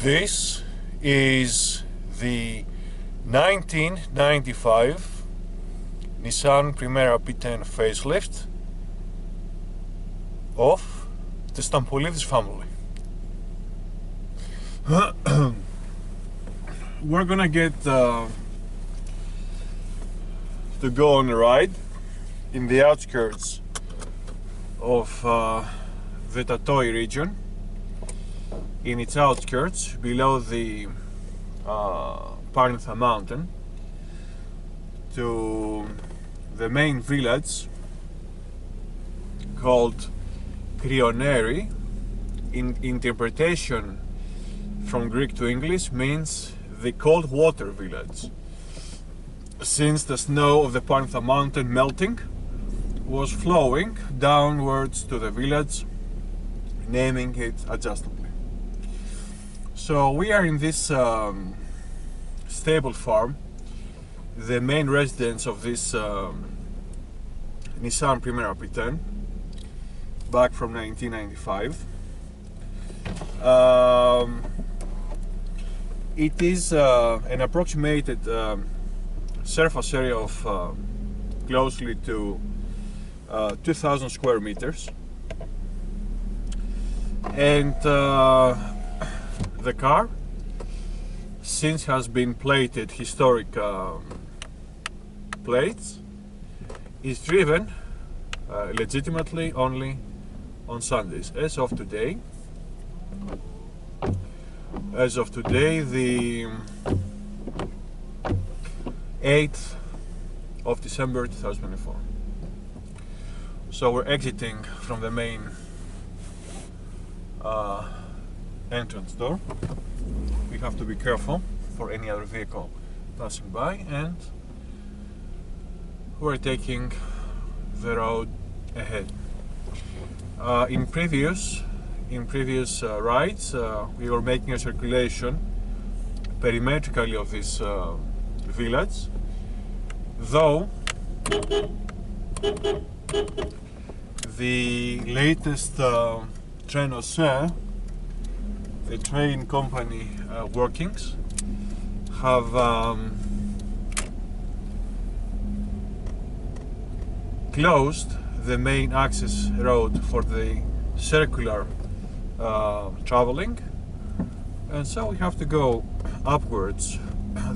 This is the 1995 Nissan Primera P10 Facelift of the Stampoulidis family. We're gonna get to go on a ride in the outskirts of the Tatoi region, in its outskirts below the Parnitha mountain, to the main village called Krioneri. In interpretation from Greek to English means the cold water village, since the snow of the Parnitha mountain melting was flowing downwards to the village, naming it adjustably. So we are in this stable farm, the main residence of this Nissan Primera P10, back from 1995. It is an approximated surface area of closely to 2,000 square meters, and the car, since has been plated historic plates, is driven legitimately only on Sundays. As of today, the 8th of December 2024. So we're exiting from the main entrance door. We have to be careful for any other vehicle passing by, and we're taking the road ahead. In previous rides, we were making a circulation perimetrically of this village, though the latest train, the train company workings, have closed the main access road for the circular traveling, and so we have to go upwards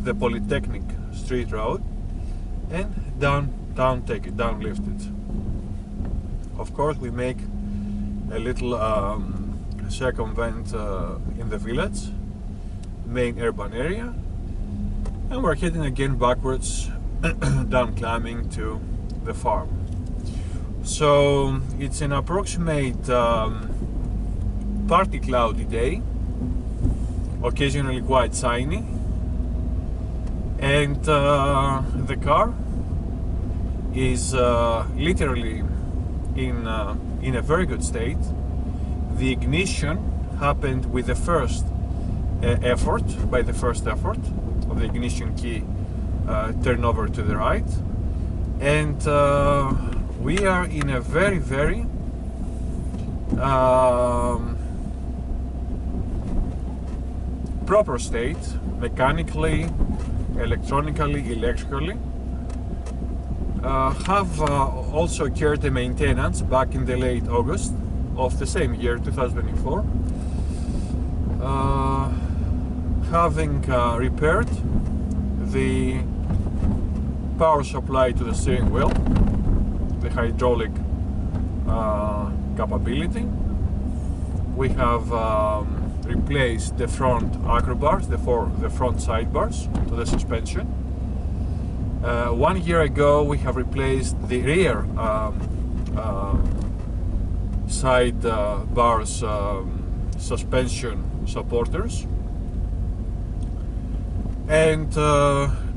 the Polytechnic Street Road and downlift it. Of course, we make a little circumvent in the village, main urban area, and we're heading again backwards down climbing to the farm. So it's an approximate partly cloudy day, occasionally quite sunny, and the car is literally in a very good state. The ignition happened with the first effort of the ignition key turnover to the right, and we are in a very, very proper state, mechanically, electronically, electrically. Have also occurred a maintenance back in the late August of the same year, 2004, having repaired the power supply to the steering wheel, the hydraulic capability. We have replaced the front acrobars, the front sidebars to the suspension. 1 year ago, we have replaced the rear side bars suspension supporters, and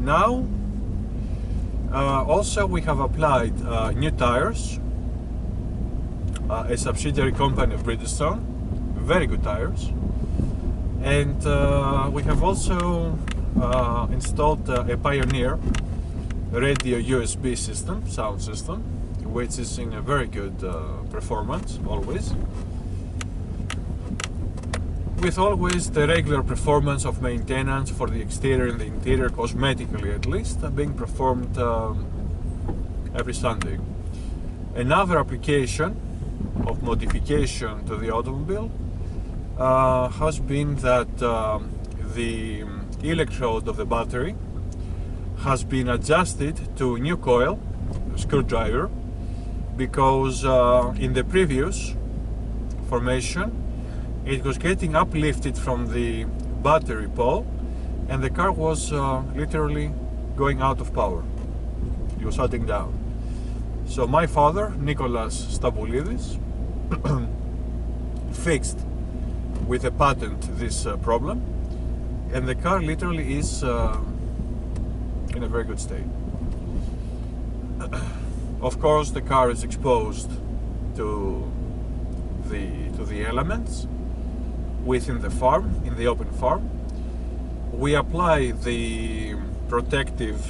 now also we have applied new tires, a subsidiary company of Bridgestone, very good tires, and we have also installed a Pioneer radio USB system, sound system, which is in a very good performance always. with always the regular performance of maintenance for the exterior and the interior, cosmetically at least, being performed every Sunday. Another application of modification to the automobile has been that the electrode of the battery has been adjusted to new coil, screwdriver, because in the previous formation it was getting uplifted from the battery pole and the car was literally going out of power. It was shutting down. So my father, Stampoulidis, fixed with a patent this problem, and the car literally is in a very good state. Of course, the car is exposed to the elements within the farm, in the open farm. We apply the protective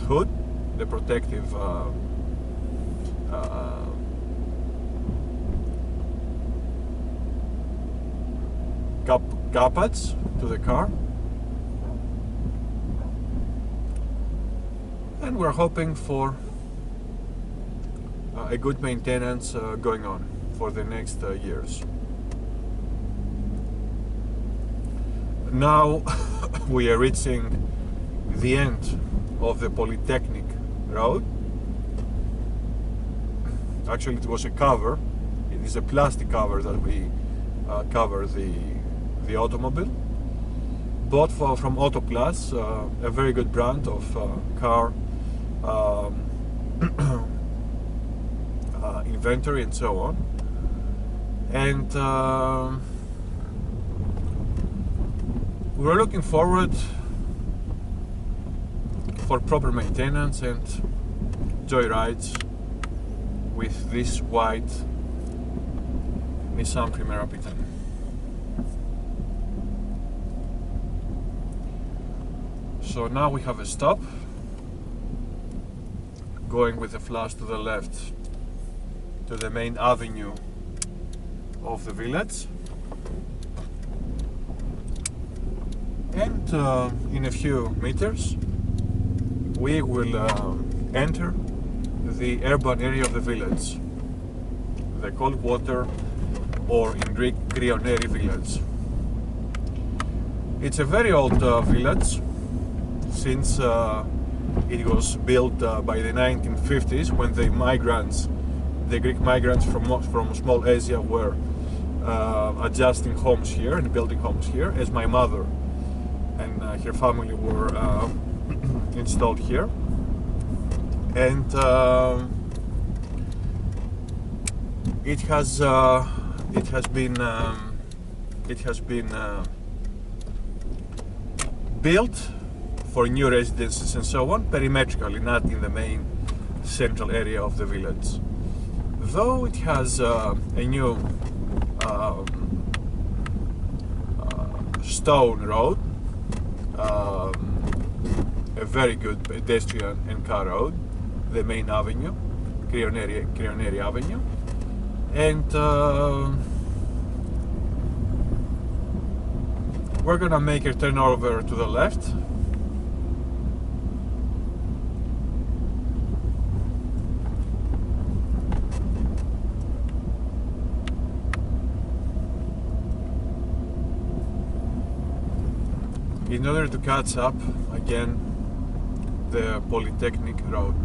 hood, the protective carpets to the car, and we're hoping for a good maintenance going on for the next years. Now we are reaching the end of the Polytechnic road. Actually, it was a cover. It is a plastic cover that we cover the automobile. Bought from Autoplus, a very good brand of car inventory and so on. And we're looking forward for proper maintenance and joyrides with this white Nissan Primera P10. So now we have a stop, going with the flash to the left to the main avenue of the village, and in a few meters we will enter the urban area of the village, the cold water, or in Greek, Krioneri village. It's a very old village, since it was built by the 1950s, when the Greek migrants from small Asia were adjusting homes here and building homes here, as my mother and her family were installed here. And it has been built for new residences and so on, perimetrically, not in the main central area of the village. Though it has a new stone road, a very good pedestrian and car road, the main avenue, Krioneri Avenue, and we're gonna make a turn over to the left. In order to catch up again the Polytechnic road.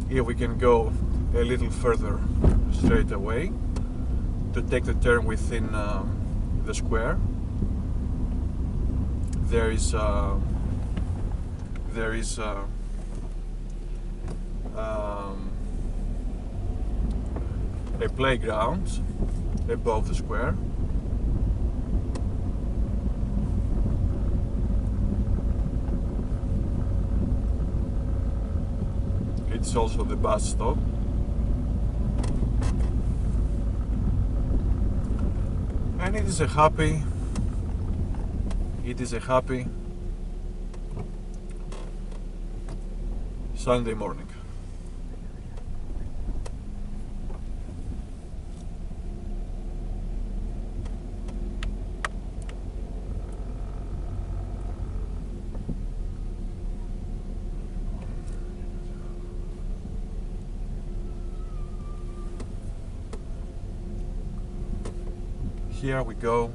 Here we can go a little further straight away to take the turn within the square. There is a playground above the square. It's also the bus stop. And it is a happy Sunday morning. Here we go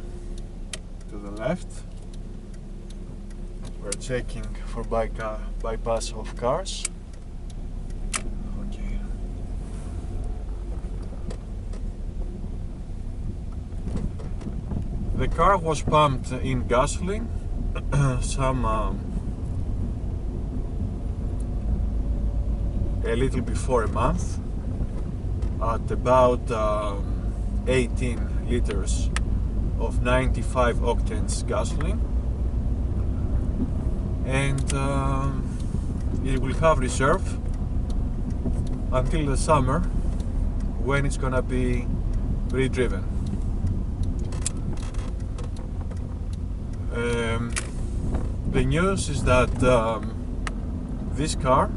to the left. We're checking for bypass of cars. Okay. The car was pumped in gasoline a little before a month at about 18 liters of 95 octanes gasoline, and it will have reserve until the summer when it's gonna be redriven. The news is that this car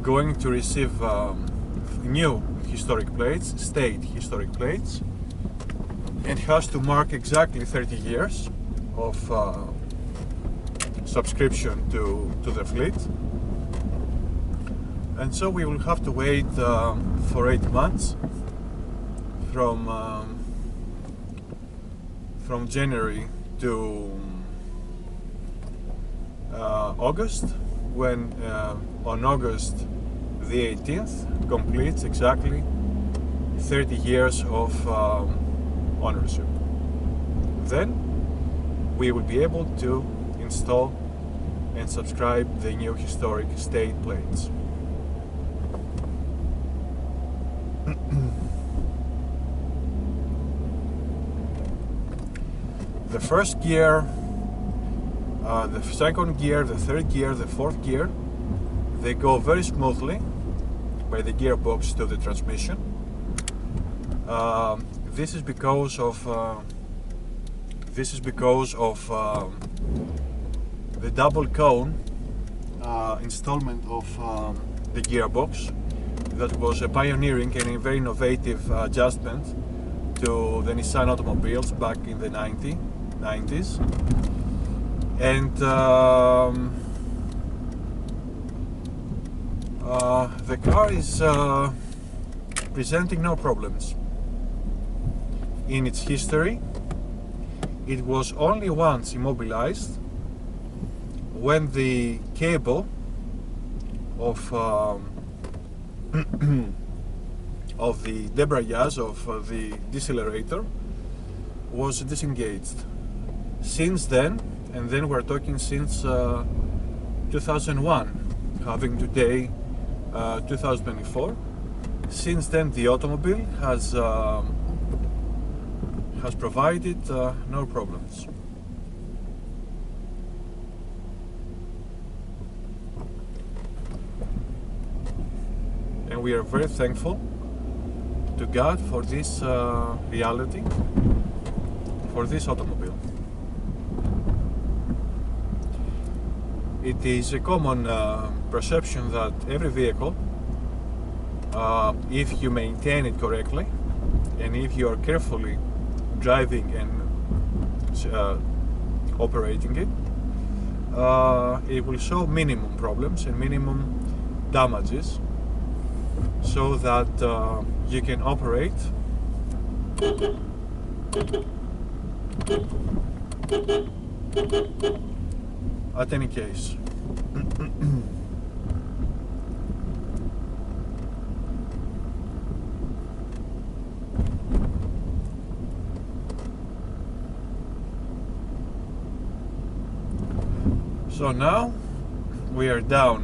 going to receive new historic plates, state historic plates, and has to mark exactly 30 years of subscription to the fleet. And so we will have to wait for 8 months from January to August, when on August the 18th completes exactly 30 years of ownership. Then we will be able to install and subscribe the new historic state plates. The first gear, the second gear, the third gear, the fourth gear, they go very smoothly by the gearbox to the transmission. This is because of the double cone installment of the gearbox. That was a pioneering and a very innovative adjustment to the Nissan automobiles back in the 90s. And the car is presenting no problems. In its history, it was only once immobilized when the cable of of the debrayage of the decelerator was disengaged. Since then, and then we're talking since 2001, having today 2024. Since then, the automobile has provided no problems. And we are very thankful to God for this reality, for this automobile. It is a common perception that every vehicle, if you maintain it correctly and if you are carefully driving and operating it, it will show minimum problems and minimum damages, so that you can operate at any case. So now we are down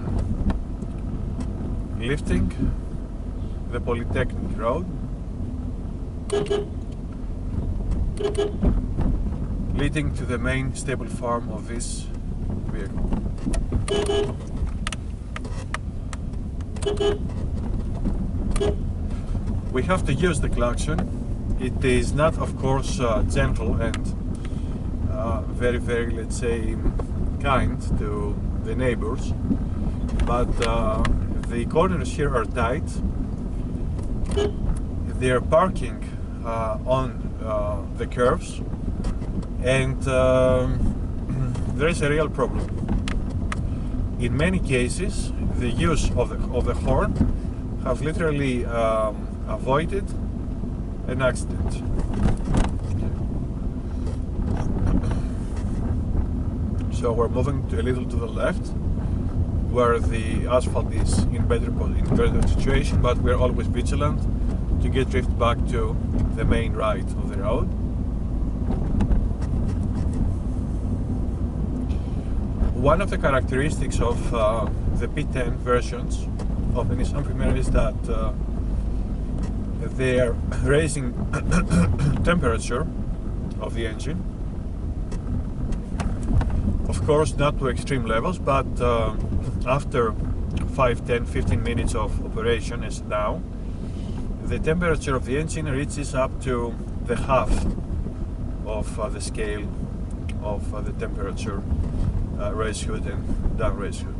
lifting the Polytechnic Road, leading to the main stable farm of this vehicle. We have to use the klaxon. It is not, of course, gentle and very, let's say, kind to the neighbors. but the corners here are tight. They are parking on the curves, and there is a real problem. In many cases, the use of the horn has literally avoided an accident. So we're moving a little to the left, where the asphalt is in better situation, but we're always vigilant to get drift back to the main right of the road. One of the characteristics of the P10 versions of the Nissan Primera is that they are raising temperature of the engine. Of course, not to extreme levels, but after 5, 10, 15 minutes of operation, as now, the temperature of the engine reaches up to the half of the scale of the temperature raise hood and down raise hood.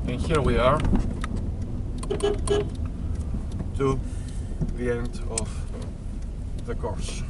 And here we are to the end of the course.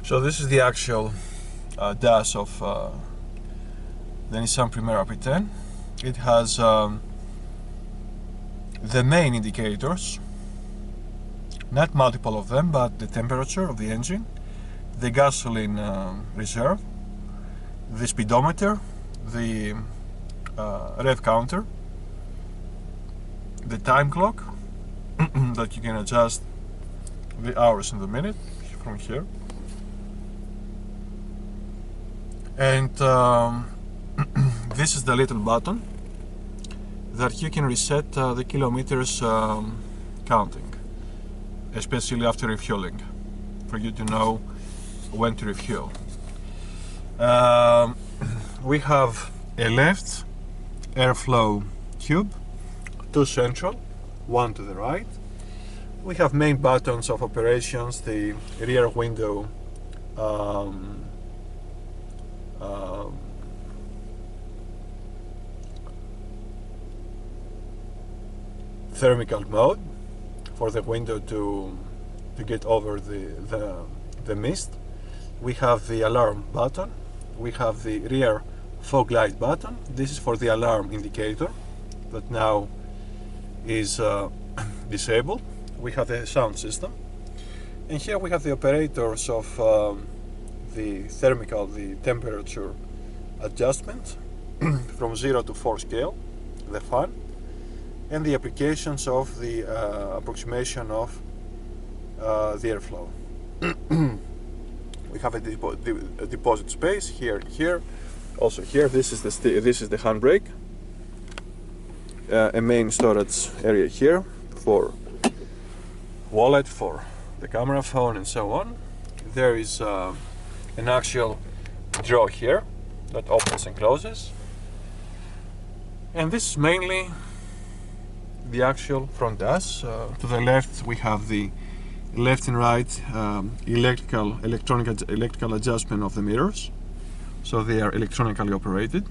So this is the actual dash of the Nissan Primera P10. It has the main indicators, not multiple of them, but the temperature of the engine, the gasoline reserve, the speedometer, the rev counter, the time clock that you can adjust the hours and the minute from here. And this is the little button that you can reset the kilometers counting, especially after refueling, for you to know when to refuel. We have a left airflow tube, 2 central, 1 to the right. We have main buttons of operations, the rear window thermical mode for the window to get over the mist. We have the alarm button. We have the rear fog light button. This is for the alarm indicator that now is disabled. We have the sound system, and here we have the operators of the temperature adjustment from 0 to 4 scale, the fan, and the applications of the approximation of the airflow. We have a deposit space here, here, also here. This is the handbrake. A main storage area here for wallet, for the camera phone, and so on. There is an actual drawer here that opens and closes, and this is mainly the actual front dash. To the left we have the left and right electrical adjustment of the mirrors, so they are electronically operated,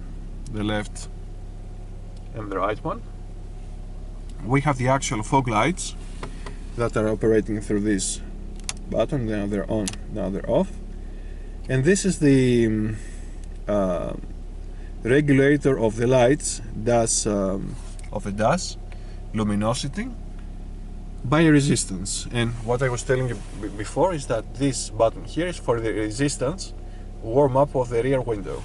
the left and the right one. We have the actual fog lights that are operating through this button. Now they're on, now they're off. And this is the regulator of the lights, dash of the dash, luminosity by resistance. And what I was telling you before is that this button here is for the resistance warm up of the rear window.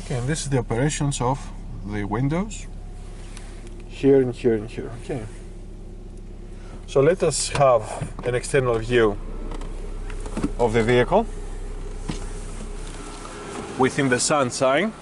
Okay, and this is the operations of the windows here and here and here. Okay, so let us have an external view of the vehicle within the sunshine.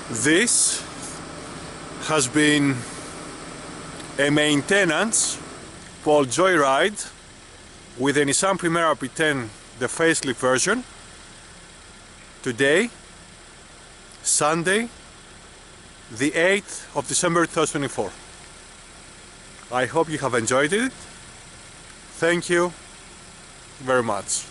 This has been a maintenance called Joyride with the Nissan Primera P10, the facelift version. Today, Sunday, the 8th of December 2024. I hope you have enjoyed it. Thank you very much.